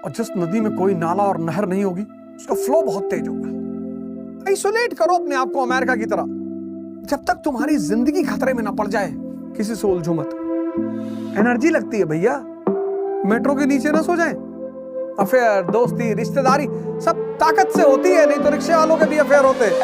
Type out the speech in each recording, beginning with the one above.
और जिस नदी में कोई नाला और नहर नहीं होगी उसका फ्लो बहुत तेज होगा। आइसोलेट करो अपने आप को अमेरिका की तरह। जब तक तुम्हारी जिंदगी खतरे में ना पड़ जाए किसी से उलझो मत। एनर्जी लगती है भैया, मेट्रो के नीचे ना सो जाए। अफेयर, दोस्ती, रिश्तेदारी सब ताकत से होती है, नहीं तो रिक्शे वालों के भी अफेयर होते हैं।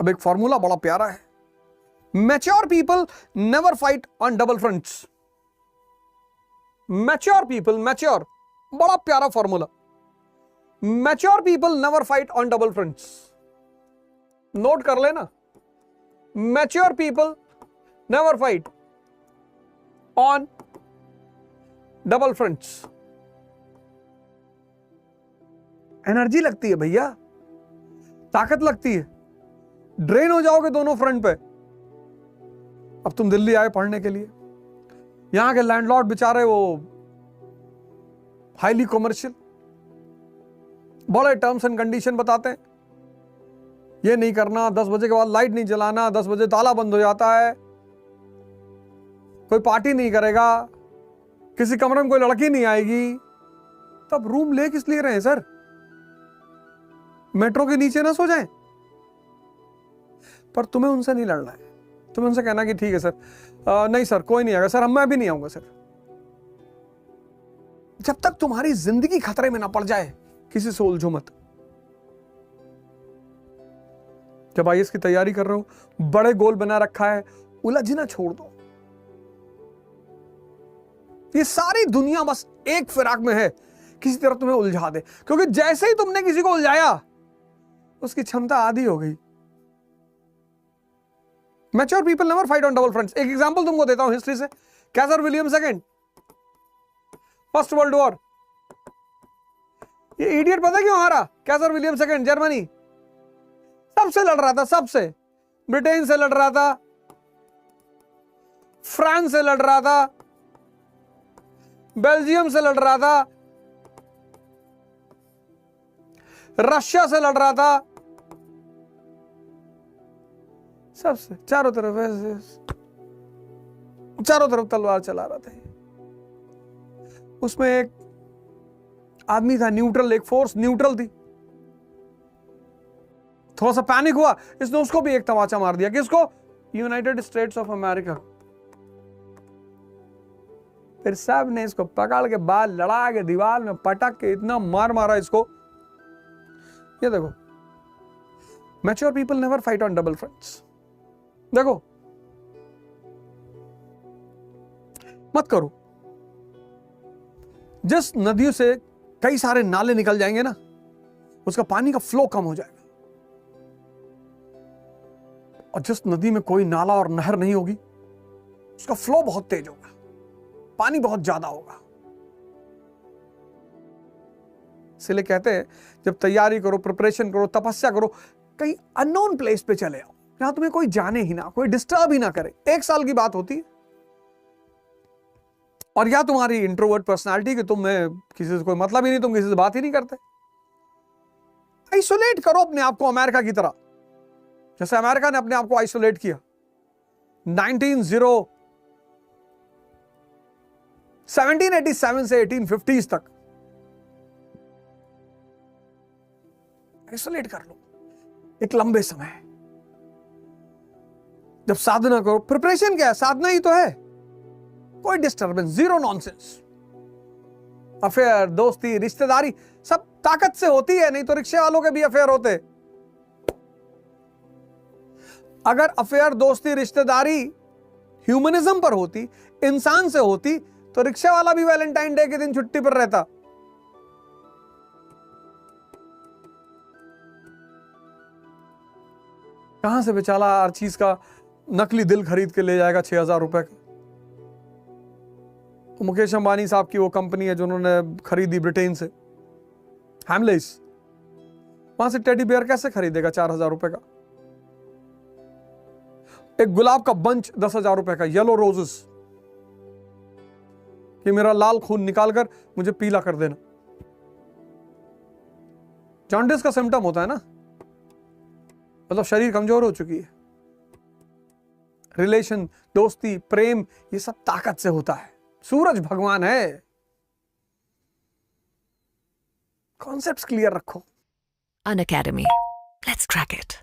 अब एक फॉर्मूला बड़ा प्यारा है, mature people never fight on double fronts. Mature people, mature, बड़ा प्यारा formula. Mature people never fight on double fronts. Note कर लेना, mature people never fight on double fronts. Energy लगती है भैया, ताकत लगती है। ड्रेन हो जाओगे दोनों फ्रंट पे। अब तुम दिल्ली आए पढ़ने के लिए, यहां के लैंडलॉर्ड बेचारे वो हाईली कमर्शियल, बड़े टर्म्स एंड कंडीशन बताते हैं। ये नहीं करना, 10 बजे के बाद लाइट नहीं जलाना, 10 बजे ताला बंद हो जाता है, कोई पार्टी नहीं करेगा, किसी कमरे में कोई लड़की नहीं आएगी। तब रूम ले किस लिए रहे हैं सर? मेट्रो के नीचे ना सो जाएं। पर तुम्हें उनसे नहीं लड़ना है, तुम्हें उनसे कहना कि ठीक है सर, नहीं सर कोई नहीं आएगा सर, मैं भी नहीं आऊंगा सर। जब तक तुम्हारी जिंदगी खतरे में ना पड़ जाए किसी से उलझो मत। जब आईएएस की तैयारी कर रहे हो, बड़े गोल बना रखा है, उलझना छोड़ दो। ये सारी दुनिया बस एक फिराक में है, किसी तरह तुम्हें उलझा दे। क्योंकि जैसे ही तुमने किसी को उलझाया उसकी क्षमता आधी हो गई। Mature people never fight on double fronts. एक एग्जांपल तुमको देता हूं हिस्ट्री से। Kaiser William second, first world war. ये इडियट पता क्यों हारा? कैसर विलियम सेकंड, जर्मनी सबसे लड़ रहा था, सबसे। ब्रिटेन से लड़ रहा था, फ्रांस से लड़ रहा था, बेल्जियम से लड़ रहा था, रशिया से लड़ रहा था, सबसे चारों तरफ तलवार चला रहा था। उसमें एक आदमी था न्यूट्रल, एक फोर्स न्यूट्रल थी। थोड़ा सा पैनिक हुआ, इसने उसको भी एक तमाचा मार दिया। किसको? United states of America. फिर सब ने इसको पकड़ के बाल लड़ा के दीवार में पटक के इतना मार मारा इसको। ये देखो, mature people never fight on double fronts. देखो, मत करो। जिस नदियों से कई सारे नाले निकल जाएंगे ना, उसका पानी का फ्लो कम हो जाएगा। और जिस नदी में कोई नाला और नहर नहीं होगी उसका फ्लो बहुत तेज होगा, पानी बहुत ज्यादा होगा। इसलिए कहते हैं जब तैयारी करो, प्रिपरेशन करो, तपस्या करो, कहीं अननोन प्लेस पे चले आओ, जहां तुम्हें कोई जाने ही ना, कोई डिस्टर्ब ही ना करे। 1 साल की बात होती है। और या तुम्हारी इंट्रोवर्ट पर्सनालिटी कि तुम्हें किसी से कोई मतलब ही नहीं, तुम किसी से बात ही नहीं करते। आइसोलेट करो अपने आप को अमेरिका की तरह, जैसे अमेरिका ने अपने आप को आइसोलेट किया 1787 से 1850s तक। आइसोलेट कर लो एक लंबे समय। जब साधना करो, प्रिपरेशन क्या है? साधना ही तो है। कोई डिस्टर्बेंस, जीरो नॉनसेंस। अफेयर, दोस्ती, रिश्तेदारी सब ताकत से होती है, नहीं तो रिक्शे वालों के भी अफेयर होते। अगर अफेयर, दोस्ती, रिश्तेदारी ह्यूमनिज्म पर होती, इंसान से होती, तो रिक्शा वाला भी वैलेंटाइन डे के दिन छुट्टी पर रहता। कहां से बेचारा हर चीज का नकली दिल खरीद के ले जाएगा 6,000 रुपए का। तो मुकेश अंबानी साहब की वो कंपनी है जो उन्होंने खरीदी ब्रिटेन से, हैमलेस, वहां से टेडी बियर कैसे खरीदेगा 4,000 रुपए का? एक गुलाब का बंच 10,000 रुपए का, येलो रोजेस, कि मेरा लाल खून निकालकर मुझे पीला कर देना। जॉन्डिस का सिम्टम होता है ना, मतलब शरीर कमजोर हो चुकी है। रिलेशन, दोस्ती, प्रेम, ये सब ताकत से होता है। सूरज भगवान है। कॉन्सेप्ट्स क्लियर रखो। An Academy. Let's crack it.